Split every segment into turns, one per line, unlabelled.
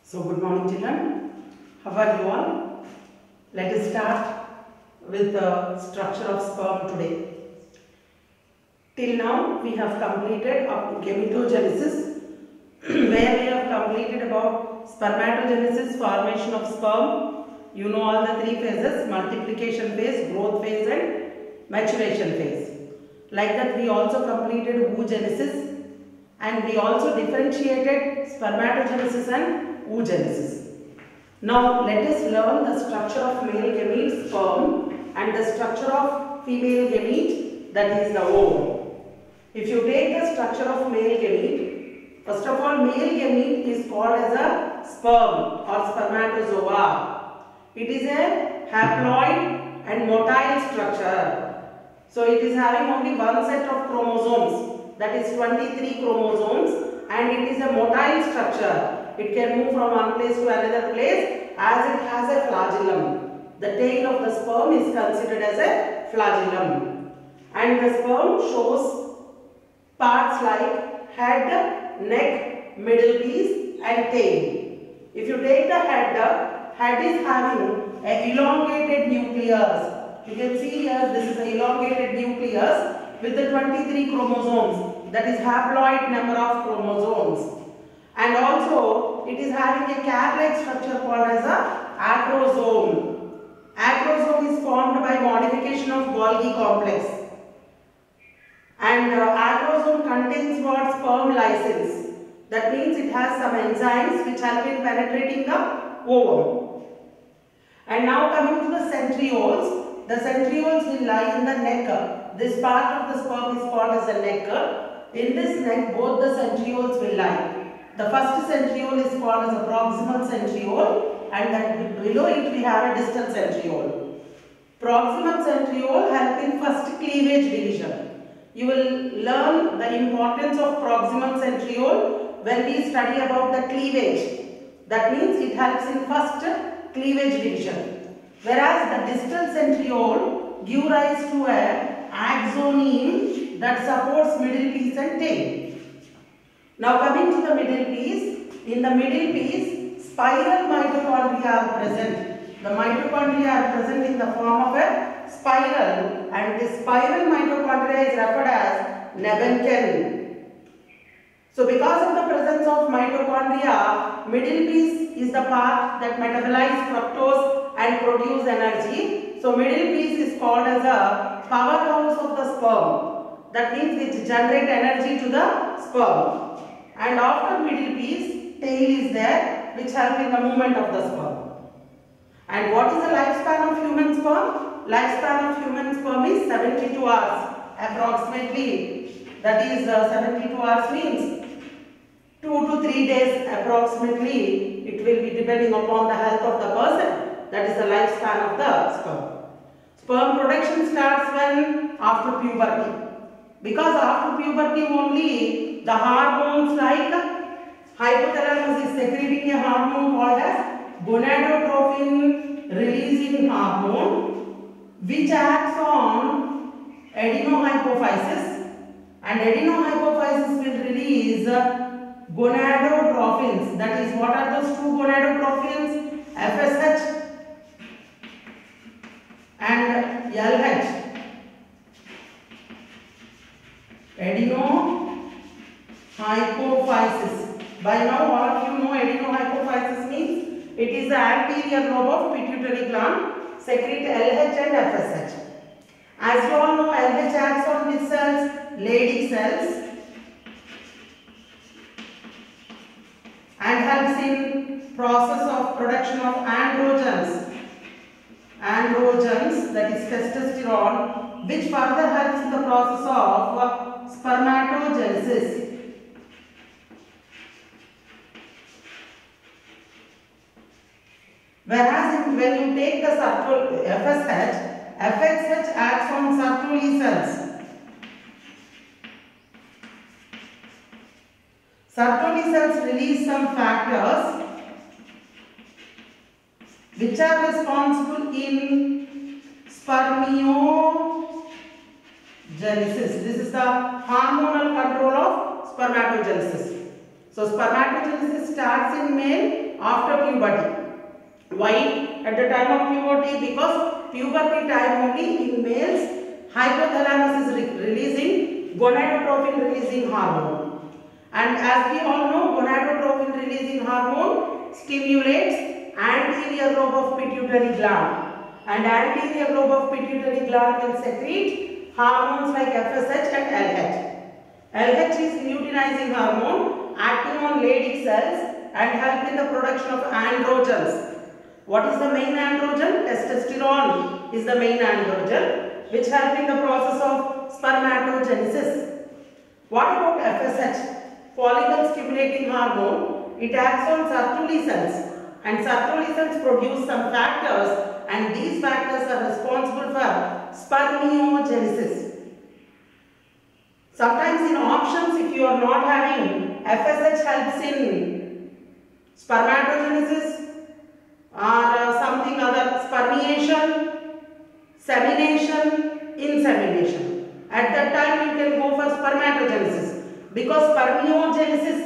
So good morning children, how are you all? Let us start with the structure of sperm today. Till now we have completed up to gametogenesis where we have completed about spermatogenesis, formation of sperm. You know all the three phases: multiplication phase, growth phase and maturation phase. Like that we also completed oogenesis and we also differentiated spermatogenesis and oogenesis. Now let us learn the structure of male gamete sperm and the structure of female gamete, that is the ovum. If you take the structure of male gamete, first of all male gamete is called as a sperm or spermatozoa. It is a haploid and motile structure. So it is having only one set of chromosomes, that is 23 chromosomes, and it is a motile structure. It can move from one place to another place as it has a flagellum. The tail of the sperm is considered as a flagellum. And the sperm shows parts like head, neck, middle piece and tail. If you take the head is having an elongated nucleus. You can see here this is an elongated nucleus with the 23 chromosomes, that is haploid number of chromosomes. And also it is having a cat-like structure called as a acrosome. Acrosome is formed by modification of Golgi complex. And acrosome contains what? Sperm lysins. That means it has some enzymes which help in penetrating the ovum. And now coming to the centrioles. The centrioles will lie in the neck. This part of the sperm is called as the neck. In this neck both the centrioles will lie. The first centriole is called as a proximal centriole and then below it we have a distal centriole. Proximal centriole help in first cleavage division. You will learn the importance of proximal centriole when we study about the cleavage. That means it helps in first cleavage division. Whereas the distal centriole give rise to a axoneme that supports middle piece and tail. Now coming to the middle piece, in the middle piece spiral mitochondria are present. The mitochondria are present in the form of a spiral and this spiral mitochondria is referred as Nebenken. So because of the presence of mitochondria, middle piece is the part that metabolize fructose and produce energy. So middle piece is called as a powerhouse of the sperm. That means which generate energy to the sperm. And after middle piece, tail is there which help in the movement of the sperm. And what is the lifespan of human sperm? Lifespan of human sperm is 72 hours approximately. That is 72 hours means 2 to 3 days approximately. It will be depending upon the health of the person. That is the lifespan of the sperm. Sperm production starts when? After puberty. Because after puberty only the hormones like hypothalamus is secreting a hormone called as gonadotropin releasing hormone which acts on adenohypophysis, and adenohypophysis will release gonadotropins. That is, what are those two gonadotropins? FSH and LH. Adenohypophysis. By now all of you know adenohypophysis means it is the anterior lobe of pituitary gland secrete LH and FSH. As you all know, LH acts on which cells? Leydig cells and helps in process of production of androgens. Androgens, that is testosterone, which further helps in the process of spermatogenesis. Whereas when you take the FSH acts on Sertoli cells. Sertoli cells release some factors which are responsible in spermiogenesis. This is the hormonal control of spermatogenesis. So spermatogenesis starts in male after puberty. Why at the time of puberty? Because puberty time only in males hypothalamus is releasing gonadotropin releasing hormone. And as we all know, gonadotropin releasing hormone stimulates anterior lobe of pituitary gland. And anterior lobe of pituitary gland will secrete hormones like FSH and LH. LH is luteinizing hormone acting on Leydig cells and help in the production of androgens. What is the main androgen? Testosterone is the main androgen which help in the process of spermatogenesis. What about FSH? Follicle stimulating hormone. It acts on Sertoli cells and Sertoli cells produce some factors and these factors are responsible for spermiogenesis. Sometimes in options, if you are not having FSH helps in spermatogenesis or something other, spermiation, semination, insemination. At that time you can go for spermatogenesis because spermiogenesis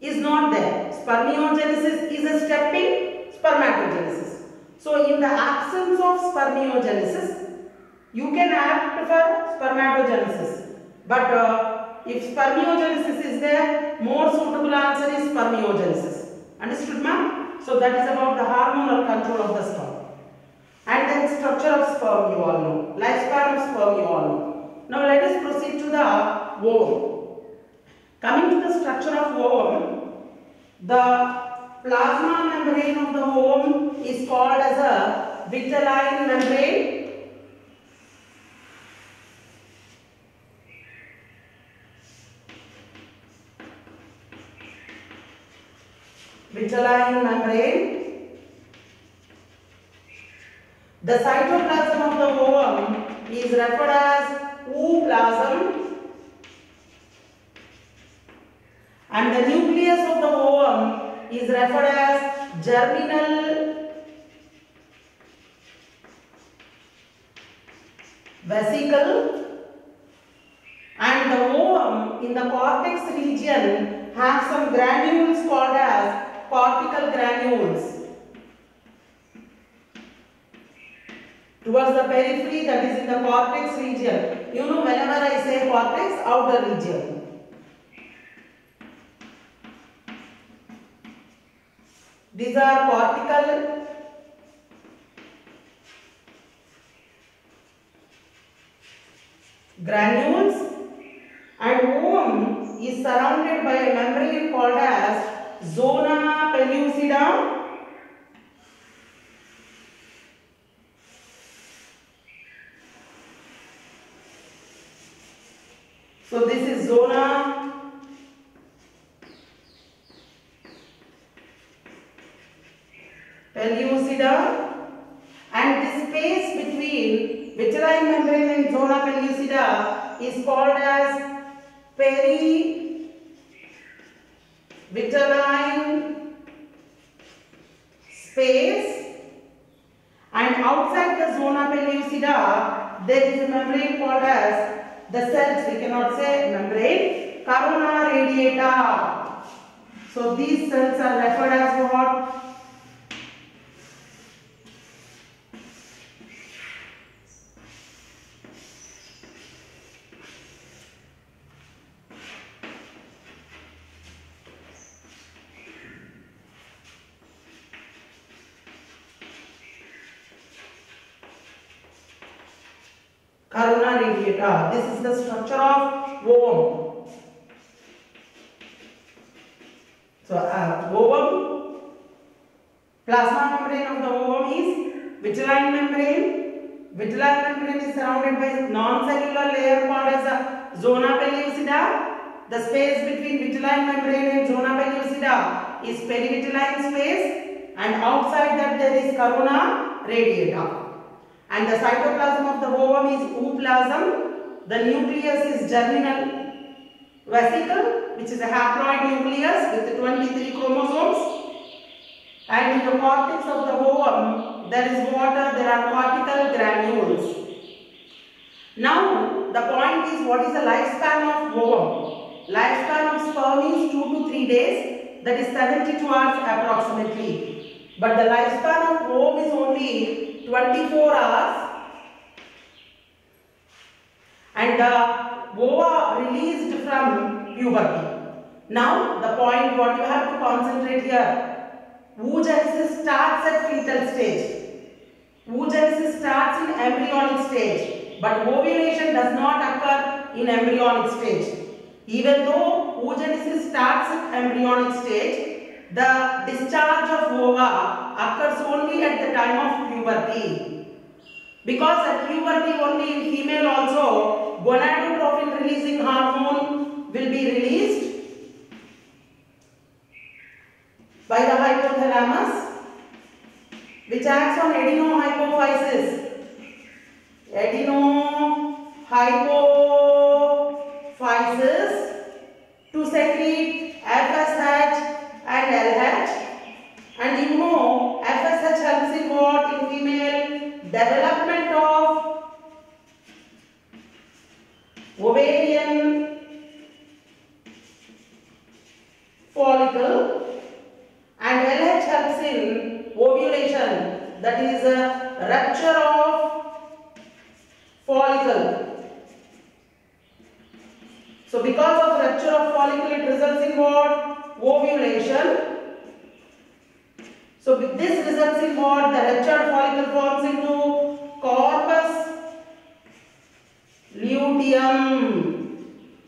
is not there. Spermiogenesis is a step in spermatogenesis. So in the absence of spermiogenesis, you can opt for spermatogenesis. But if spermiogenesis is there, more suitable answer is spermiogenesis. Understood, ma'am? So that is about the hormonal control of the sperm. And then structure of sperm you all know. Lifespan of sperm you all know. Now let us proceed to the ovum. Coming to the structure of ovum, the plasma membrane of the ovum is called as a vitelline membrane. Vitelline membrane. The cytoplasm of the ovum is referred as ooplasm and the nucleus of the ovum is referred as germinal vesicle, and the ovum in the cortex region has some granules called as cortical granules. Towards the periphery, that is in the cortex region. You know, whenever I say cortex, outer region. These are cortical granules, and ovum is surrounded by a membrane called as zona pellucida. So this is zona pellucida, and this space between vitelline membrane and zona pellucida is called as perivitelline space, and outside the zona pellucida there is a membrane called as the cells, we cannot say membrane, corona radiata. So these cells are referred as what? Corona radiata. This is the structure of ovum. So ovum, plasma membrane of the ovum is vitelline membrane. Vitelline membrane is surrounded by non-cellular layer called as a zona pellucida. The space between vitelline membrane and zona pellucida is perivitelline space, and outside that there is corona radiata. And the cytoplasm of the ovum is ooplasm. The nucleus is germinal vesicle, which is a haploid nucleus with 23 chromosomes. And in the cortex of the ovum, there is water, there are cortical granules. Now, the point is, what is the lifespan of ovum? Lifespan of sperm is 2 to 3 days, that is 72 hours approximately. But the lifespan of womb is only 24 hours, and the ova released from puberty. Now the point what you have to concentrate here, oogenesis starts at fetal stage. Oogenesis starts in embryonic stage, but ovulation does not occur in embryonic stage. Even though oogenesis starts at embryonic stage, the discharge of ova occurs only at the time of puberty. Because at puberty only in female also, gonadotropin releasing hormone will be released by the hypothalamus, which acts on adenohypophysis. Adenohypophysis to secrete FSH and LH. And you know, FSH helps in what? In female? Development of ovarian follicle, and LH helps in ovulation, that is a rupture of follicle. So because of rupture of follicle, it results in what? Ovulation. So this results in what? The ruptured follicle forms into corpus luteum.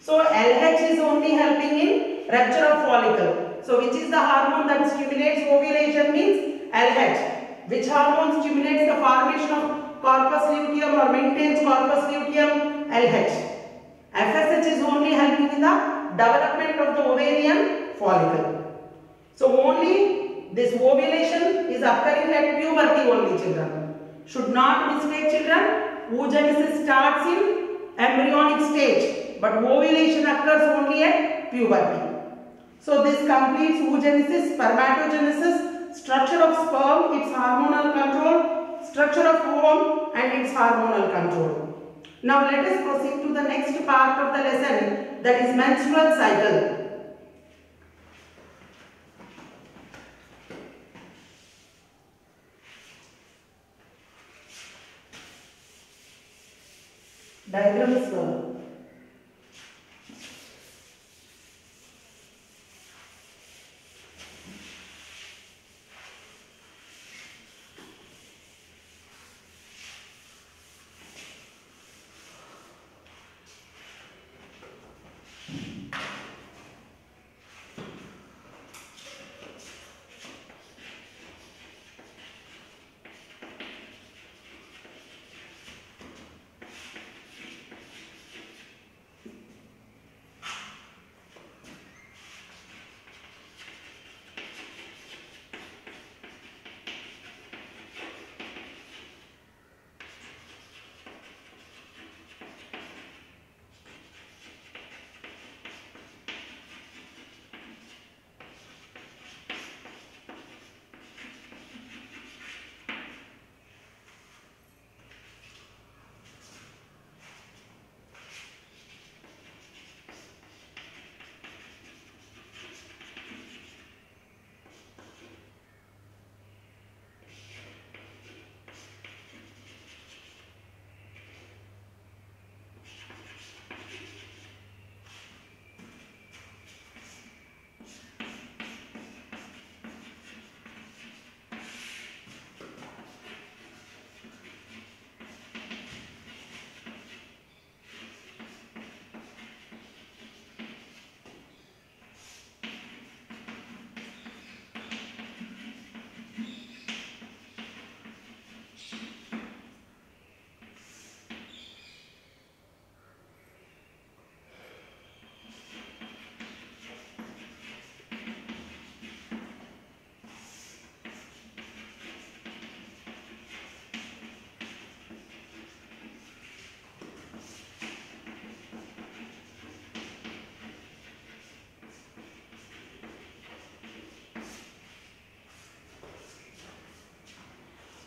So LH is only helping in rupture of follicle. So which is the hormone that stimulates ovulation? Means LH. Which hormone stimulates the formation of corpus luteum or maintains corpus luteum? LH. FSH is only helping in the development of the ovarian follicle. So only this ovulation is occurring at puberty only, children. Should not mistake, children. Oogenesis starts in embryonic stage, but ovulation occurs only at puberty. So this completes oogenesis, spermatogenesis, structure of sperm, its hormonal control, structure of ovum and its hormonal control. Now let us proceed to the next part of the lesson, that is menstrual cycle. Diagrams.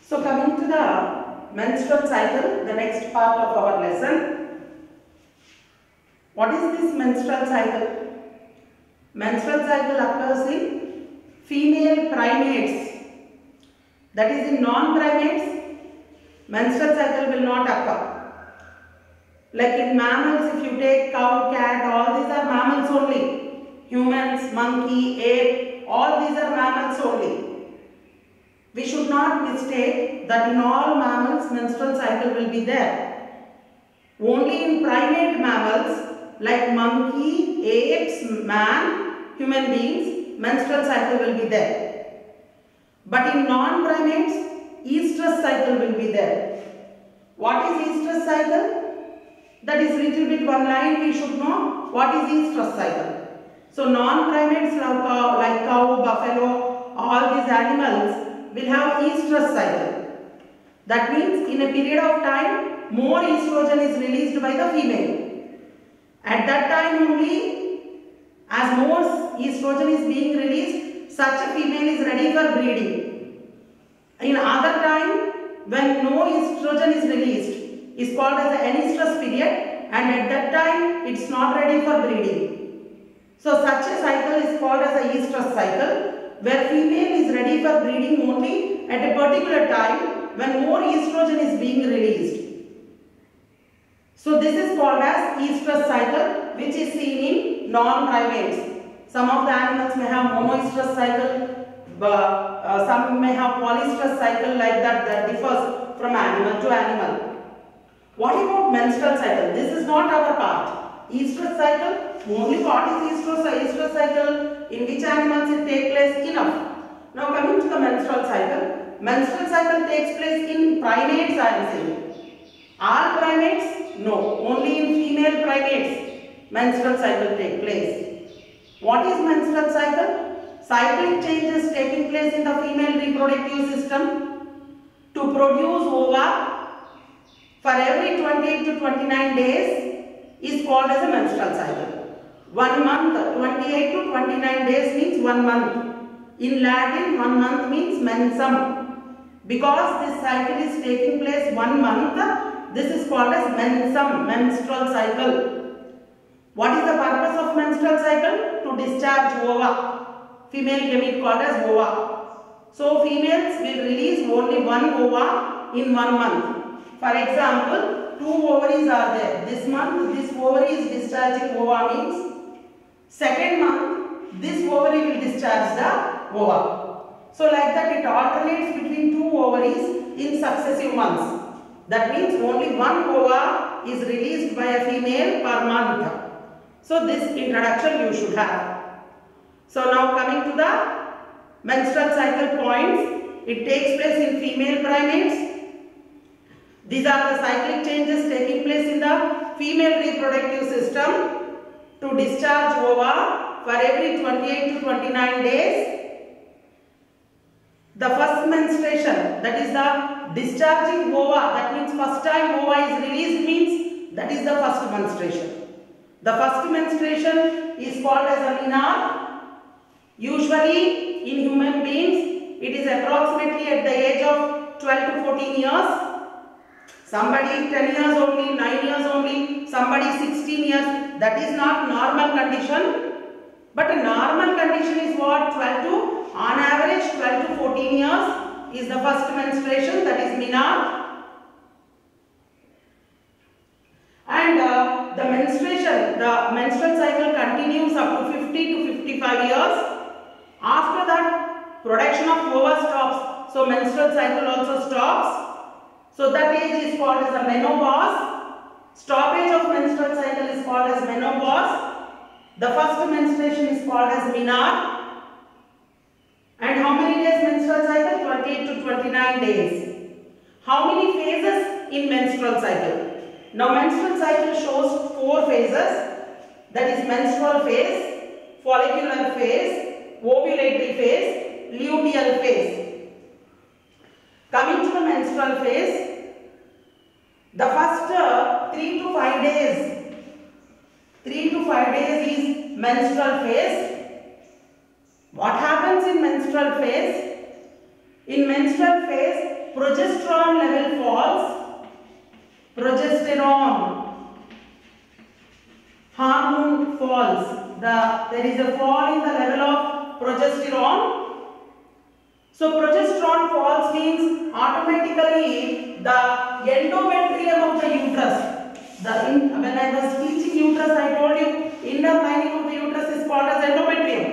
So coming to the menstrual cycle, the next part of our lesson. What is this menstrual cycle? menstrual cycle occurs in female primates. That is, in non-primates, menstrual cycle will not occur. Like in mammals, if you take cow, cat, all these are mammals only. Humans, monkey, ape, all these are mammals only. We should not mistake that in all mammals menstrual cycle will be there. Only in primate mammals like monkey, apes, man, human beings, menstrual cycle will be there. But in non-primates, estrous cycle will be there. What is estrous cycle? That is little bit one line we should know. What is estrous cycle? So non-primates like cow, buffalo, all these animals will have estrous cycle. That means in a period of time, more estrogen is released by the female. At that time only, as more estrogen is being released, such a female is ready for breeding. In other time, when no estrogen is released, is called as the anestrus period, and at that time, it's not ready for breeding. So such a cycle is called as the estrous cycle, where female is ready for breeding only at a particular time when more estrogen is being released. So this is called as estrous cycle, which is seen in non-primates. Some of the animals may have monoestrous cycle, some may have polyestrous cycle, like that differs from animal to animal. What about menstrual cycle? This is not our part. Estrous cycle, only part is estrous cycle, in which animals it takes place, enough. Now coming to the menstrual cycle. Menstrual cycle takes place in primates, I am saying. All primates? No. Only in female primates menstrual cycle takes place. What is menstrual cycle? Cyclic changes taking place in the female reproductive system to produce ova for every 28 to 29 days is called as a menstrual cycle. 1 month, 28 to 29 days means 1 month. In Latin, 1 month means mensum. Because this cycle is taking place 1 month, this is called as mensum, menstrual cycle. What is the purpose of menstrual cycle? To discharge ova. Female gamete called as ova. So females will release only 1 ova in 1 month. For example, 2 ovaries are there. This month, this ovary is discharging ova means second month, this ovary will discharge the ova. So like that it alternates between 2 ovaries in successive months. That means only 1 ova is released by a female per month. So this introduction you should have. So now coming to the menstrual cycle points. It takes place in female primates. These are the cyclic changes taking place in the female reproductive system to discharge ova for every 28 to 29 days. The first menstruation, that is the discharging ova, that means first time ova is released, means that is the first menstruation. The first menstruation is called as a menarche. Usually in human beings, it is approximately at the age of 12 to 14 years. Somebody 10 years only, 9 years only, somebody 16 years. That is not normal condition. But a normal condition is what? 12 to, on average 12 to 14 years is the first menstruation, that is menarche. And the menstrual cycle continues up to 50 to 55 years. After that, production of ova stops. So menstrual cycle also stops. So that age is called as a menopause. Stoppage of menstrual cycle is called as menopause. The first menstruation is called as menarche. And how many days menstrual cycle? 28 to 29 days. How many phases in menstrual cycle? Now menstrual cycle shows 4 phases. That is menstrual phase, follicular phase, ovulatory phase, luteal phase. Coming to the menstrual phase, the first 3 to 5 days, 3 to 5 days is menstrual phase. What happens in menstrual phase? In menstrual phase, progesterone level falls. Progesterone hormone falls. there is a fall in the level of progesterone. So progesterone falls means automatically the endometrium of the uterus. When I was teaching uterus, I told you inner lining of the uterus is called as endometrium.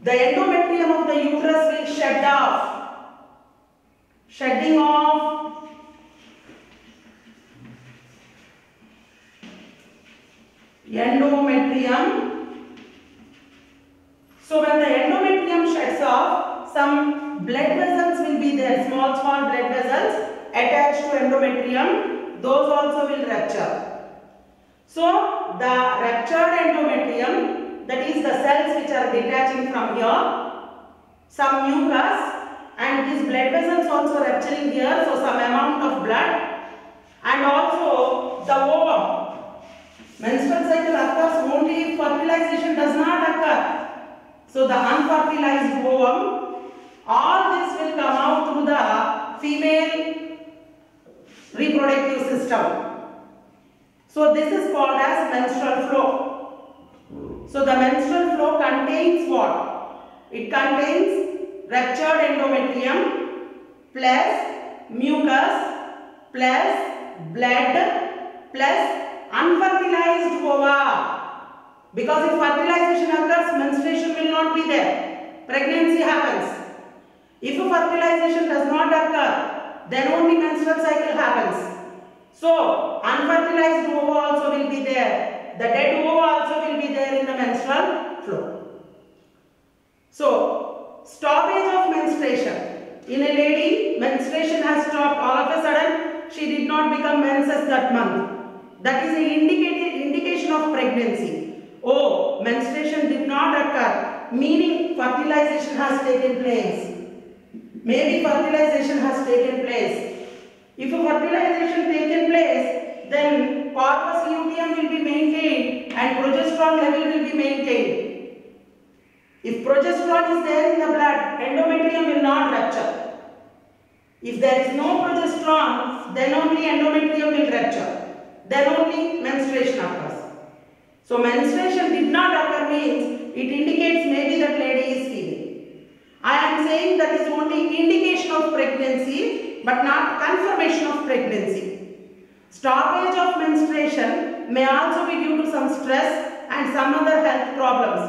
The endometrium of the uterus will shed off. Shedding off endometrium. So when the endometrium sheds off, some blood vessels will be there, small blood vessels attached to endometrium. Those also will rupture. So the ruptured endometrium, that is the cells which are detaching from here, some mucus, and these blood vessels also rupturing here, so some amount of blood, and also the ovum. Menstrual cycle occurs only if fertilization does not occur. So the unfertilized ovum, all this will come out through the female reproductive system. So this is called as menstrual flow. So the menstrual flow contains what? It contains ruptured endometrium plus mucus plus blood plus unfertilized ova. Because if fertilization occurs, menstruation will not be there. Pregnancy happens. If fertilization does not occur, then only menstrual cycle happens. So unfertilized ova also will be there. The dead ova also will be there in the menstrual flow. So stoppage of menstruation. In a lady, menstruation has stopped all of a sudden. She did not become menses that month. That is an indication of pregnancy. Oh, menstruation did not occur, meaning fertilization has taken place. Maybe fertilization has taken place. If a fertilization taken place, then corpus luteum will be maintained and progesterone level will be maintained. If progesterone is there in the blood, endometrium will not rupture. If there is no progesterone, then only endometrium will rupture. Then only menstruation occurs. So menstruation did not occur means it indicates maybe that lady is female. I am saying that is only indication of pregnancy but not confirmation of pregnancy. Stoppage of menstruation may also be due to some stress and some other health problems.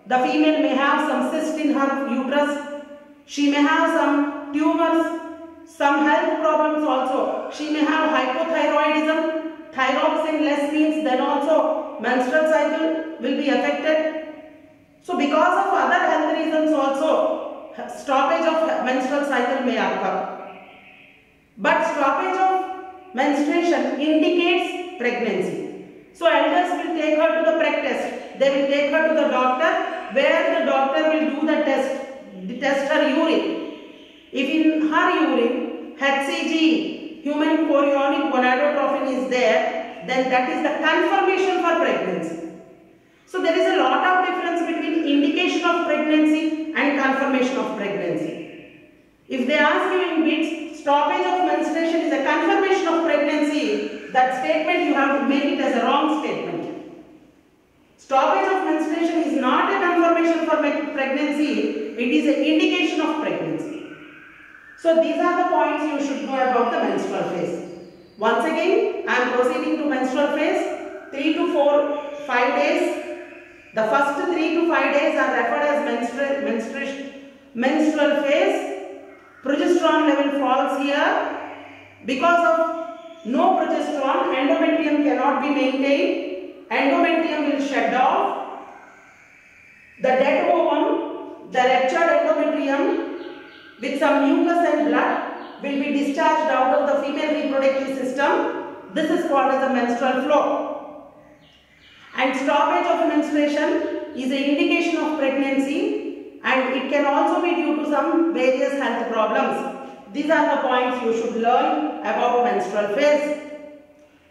The female may have some cyst in her uterus. She may have some tumors, some health problems also. She may have hypothyroidism. Thyroxine less means then also menstrual cycle will be affected. So because of other health reasons also stoppage of menstrual cycle may occur. But stoppage of menstruation indicates pregnancy. So elders will take her to the preg test. They will take her to the doctor where the doctor will do the test her urine. If in her urine HCG, human chorionic gonadotropin is there, then that is the confirmation for pregnancy. So there is a lot of difference between indication of pregnancy and confirmation of pregnancy. If they ask you in bits, stoppage of menstruation is a confirmation of pregnancy, that statement you have to make it as a wrong statement. Stoppage of menstruation is not a confirmation for pregnancy, it is an indication of pregnancy. So these are the points you should know about the menstrual phase. Once again, I am proceeding to menstrual phase. 3 to 5 days. The first 3 to 5 days are referred as menstrual phase. Progesterone level falls here. Because of no progesterone, endometrium cannot be maintained. Endometrium will shed off. The dead ovum, the ruptured endometrium with some mucus and blood will be discharged out of the female reproductive system. This is called as a menstrual flow. And stoppage of menstruation is an indication of pregnancy and it can also be due to some various health problems. These are the points you should learn about menstrual phase.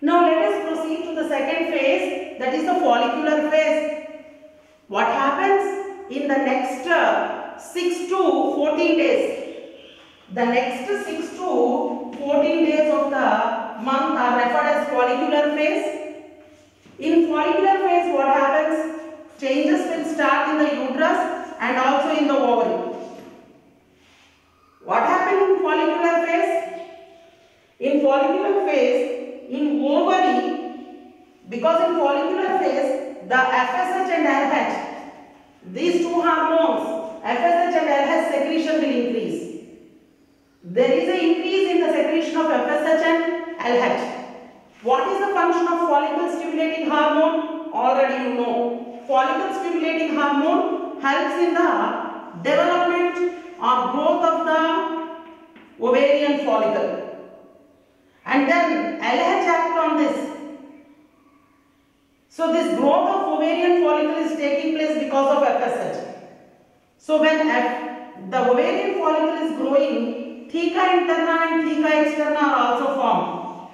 Now let us proceed to the second phase, that is the follicular phase. What happens in the next 6 to 14 days? The next 6 to 14 days of the month are referred as follicular phase. In follicular phase, what happens? changes will start in the uterus and also in the ovary. What happened in follicular phase? In follicular phase, in ovary, because in follicular phase, the FSH and LH, these two hormones, FSH and LH secretion will increase. There is an increase in the secretion of FSH and LH. What is the function of follicle stimulating hormone? Already you know. Follicle stimulating hormone helps in the development or growth of the ovarian follicle. And then LH act on this. So this growth of ovarian follicle is taking place because of FSH. So when the ovarian follicle is growing, theca interna and theca externa are also formed.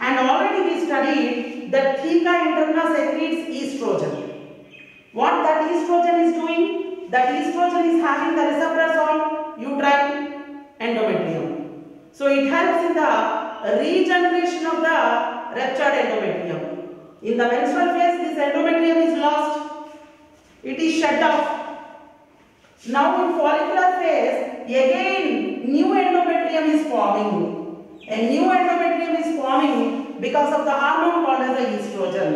And already we studied that theca interna secretes estrogen. What that estrogen is doing? That estrogen is having the receptors on uterine endometrium. So it helps in the regeneration of the ruptured endometrium. In the menstrual phase, this endometrium is lost. It is shed off. Now in follicular phase, again new endometrium is forming. A new endometrium is forming because of the hormone called as the estrogen.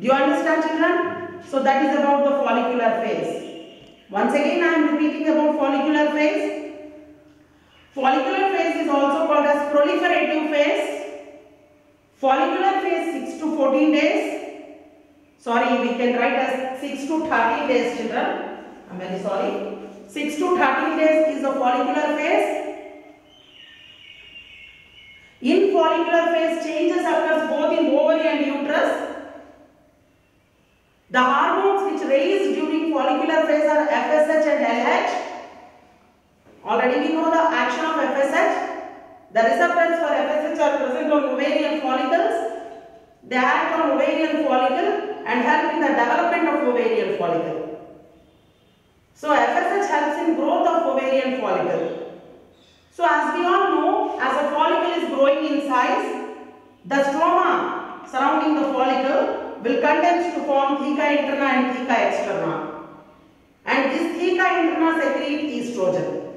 Do you understand, children? So that is about the follicular phase. Once again I am repeating about follicular phase. Follicular phase is also called as proliferative phase. Follicular phase 6 to 14 days. Sorry, we can write as 6 to 13 days, children. I am very sorry. 6 to 13 days is the follicular phase. In follicular phase, changes occurs both in ovary and uterus. The hormones which raise during follicular phase are FSH and LH. Already we know the action of FSH. The receptors for FSH are present on ovarian follicles. They act on ovarian follicle and help in the development of ovarian follicle. So FSH helps in growth of ovarian follicle. So as we all know, as a follicle is growing in size, the stroma surrounding the follicle will condense to form theca interna and theca externa. And this theca interna secrete estrogen.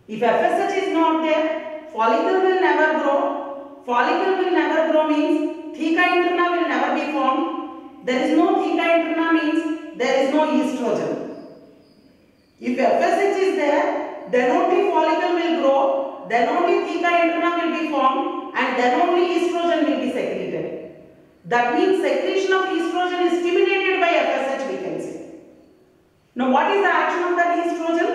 If FSH is not there, follicle will never grow. Follicle will never grow means theca interna will never be formed. There is no theca interna means there is no estrogen. If FSH is there, then only follicle will grow, then only theca interna will be formed, and then only estrogen will be secreted. That means secretion of estrogen is stimulated by FSH, we can say. Now what is the action of that estrogen?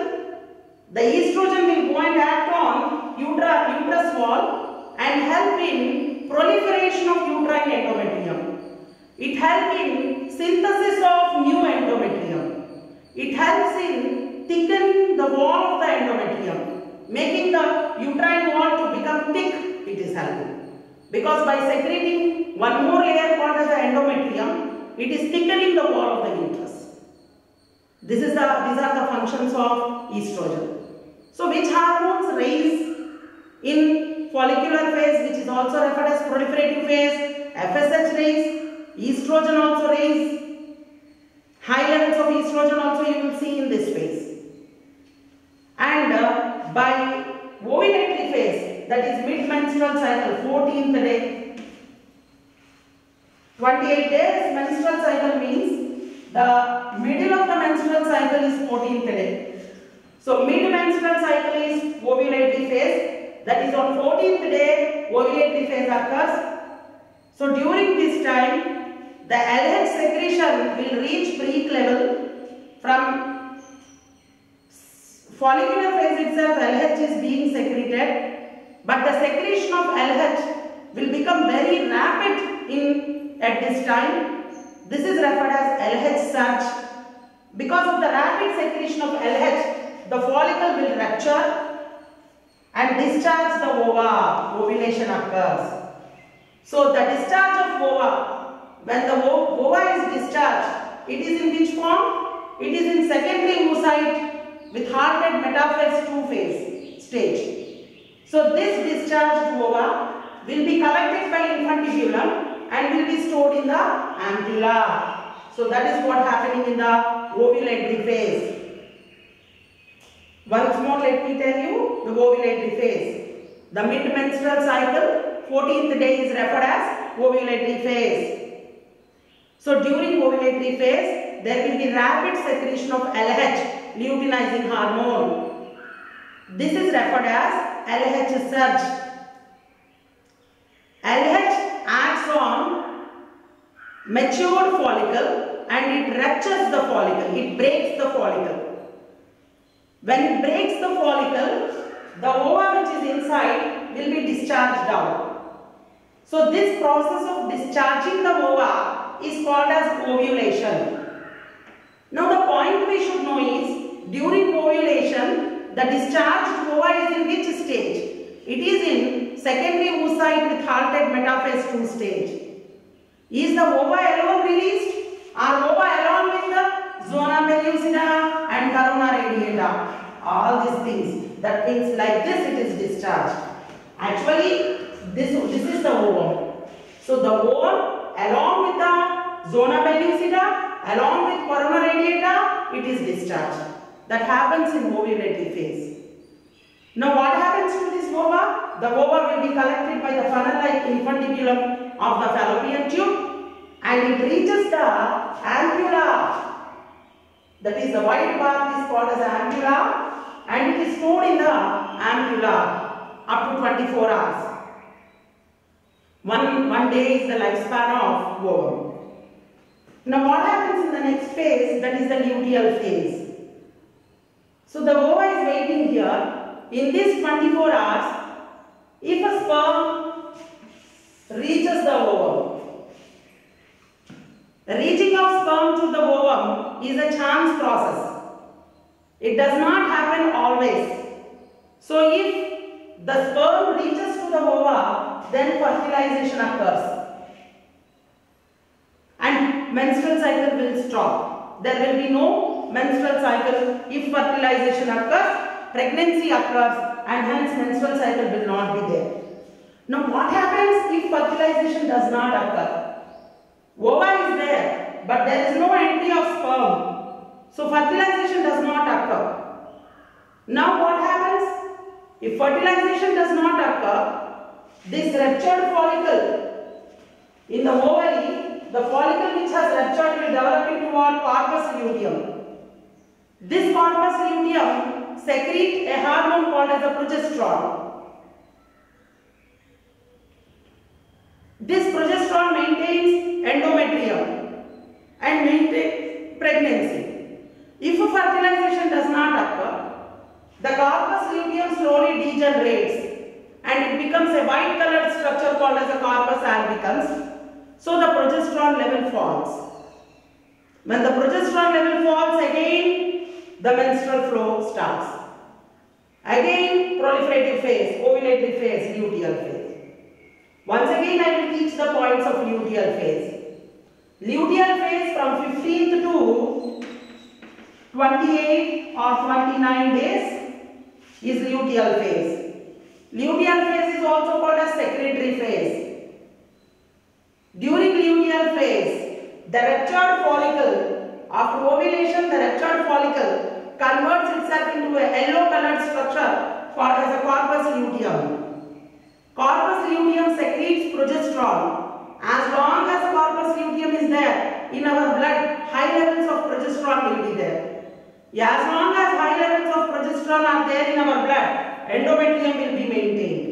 The estrogen will go and act on uterus wall and help in proliferation of uterine endometrium. It helps in synthesis of new endometrium. It helps in thickening the wall of the endometrium, making the uterine wall to become thick. It is helping. Because by secreting one more layer called as the endometrium, it is thickening the wall of the uterus. These are the functions of estrogen. So which hormones raise in follicular phase, which is also referred as proliferative phase? FSH raise, estrogen also raise. High levels of estrogen also you will see in this phase. And by ovulatory phase, that is mid-menstrual cycle, 14th day. 28 days menstrual cycle means the middle of the menstrual cycle is 14th day. So mid-menstrual cycle is ovulatory phase. That is on 14th day ovulatory phase occurs. So during this time the LH secretion will reach peak level. From follicular phase itself LH is being secreted, but the secretion of LH will become very rapid at this time. This is referred as LH surge. Because of the rapid secretion of LH, the follicle will rupture and discharge the ova. Ovulation occurs. So the discharge of ova, when the ova is discharged, it is in which form? It is in secondary oocyte with hearted metaphase 2 phase stage. So this discharged ova will be collected by infundibulum and will be stored in the ampulla. So that is what happening in the ovulatory phase. Once more let me tell you the ovulatory phase. The mid-menstrual cycle, 14th day is referred as ovulatory phase. So during ovulatory phase, there will be rapid secretion of LH, luteinizing hormone. This is referred as LH surge. LH acts on matured follicle and it ruptures the follicle, it breaks the follicle. When it breaks the follicle, the ova which is inside will be discharged out. So this process of discharging the ova is called as ovulation. Now the point we should know is, during ovulation, the discharged ova is in which stage? It is in secondary oocyte with halted metaphase 2 stage. Is the ova alone released? Or ova along with the zona pellucida and corona radiata? All these things. That means like this it is discharged. Actually, this is the ovum. So the ovum along with the zona pellucida, along with corona radiata, it is discharged. That happens in ovulatory phase. Now what happens to this ova? The ova will be collected by the funnel-like infundiculum of the fallopian tube and it reaches the ampulla. That is, the white part is called as ampulla and it is stored in the ampulla up to 24 hours. One day is the lifespan of ovum. Now what happens in the next phase? That is the luteal phase. So the ova is waiting here. In this 24 hours, if a sperm reaches the ovum, reaching of sperm to the ovum is a chance process. It does not happen always. So if the sperm reaches to the ova, then fertilization occurs. And menstrual cycle will stop. There will be no menstrual cycle if fertilization occurs. Pregnancy occurs and hence menstrual cycle will not be there. Now what happens if fertilization does not occur? Ova is there but there is no entry of sperm. So fertilization does not occur. Now what happens? If fertilization does not occur, this ruptured follicle in the ovary, the follicle which has ruptured will develop into what? Corpus luteum. This corpus luteum secrete a hormone called as a progesterone. This progesterone maintains endometrium and maintains pregnancy. If a fertilization does not occur, the corpus luteum slowly degenerates and it becomes a white colored structure called as a corpus albicans. So the progesterone level falls. When the progesterone level falls, again the menstrual flow starts. Again proliferative phase, ovulatory phase, luteal phase. Once again I will teach the points of luteal phase. Luteal phase from 15th to 28 or 29 days is luteal phase. Luteal phase is also called as secretory phase. During luteal phase, the ruptured follicle, after ovulation, the ruptured follicle converts itself into a yellow colored structure called as a corpus luteum. Corpus luteum secretes progesterone. As long as the corpus luteum is there in our blood, high levels of progesterone will be there. As long as high levels of progesterone are there in our blood, endometrium will be maintained.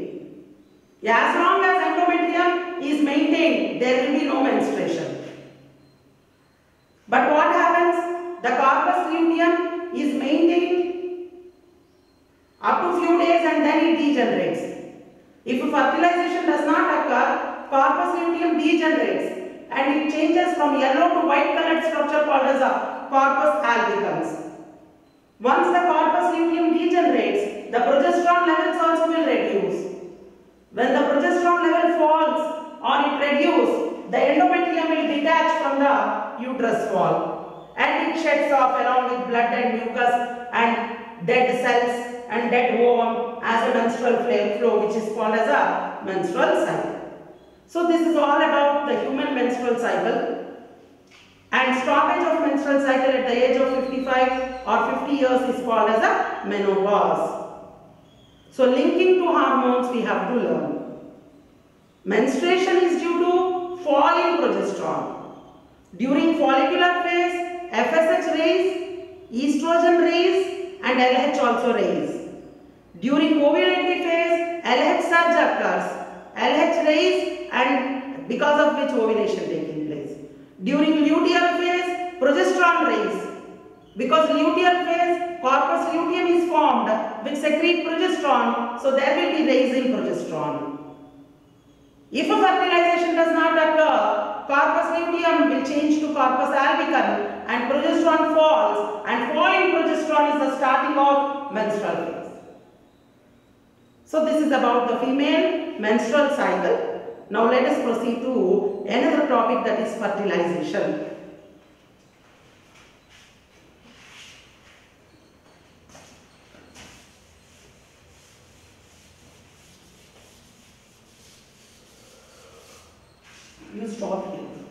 As long as endometrium is maintained, there will be no menstruation. But what happens? The corpus luteum is maintained up to few days and then it degenerates. If fertilization does not occur, corpus luteum degenerates and it changes from yellow to white colored structure called as a corpus albicans. Once the corpus luteum degenerates, the progesterone levels also will reduce. When the progesterone level falls or it reduces, the endometrium will detach from the uterus wall and it sheds off along with blood and mucus and dead cells and dead ovum as a menstrual flow, which is called as a menstrual cycle. So this is all about the human menstrual cycle. And stoppage of menstrual cycle at the age of 55 or 50 years is called as a menopause. So linking to hormones we have to learn. Menstruation is due to fall in progesterone. During follicular phase, FSH raise, estrogen raise and LH also raise. During ovulatory phase, LH surge occurs. LH raise and because of which ovulation taking place. During luteal phase, progesterone raise. Because luteal phase, corpus luteum is formed which secrete progesterone, so there will be raise in progesterone. If a fertilization does not occur, corpus luteum will change to corpus albicans and progesterone falls, and fall in progesterone is the starting of menstrual phase. So this is about the female menstrual cycle. Now let us proceed to another topic, that is fertilization. You stop here.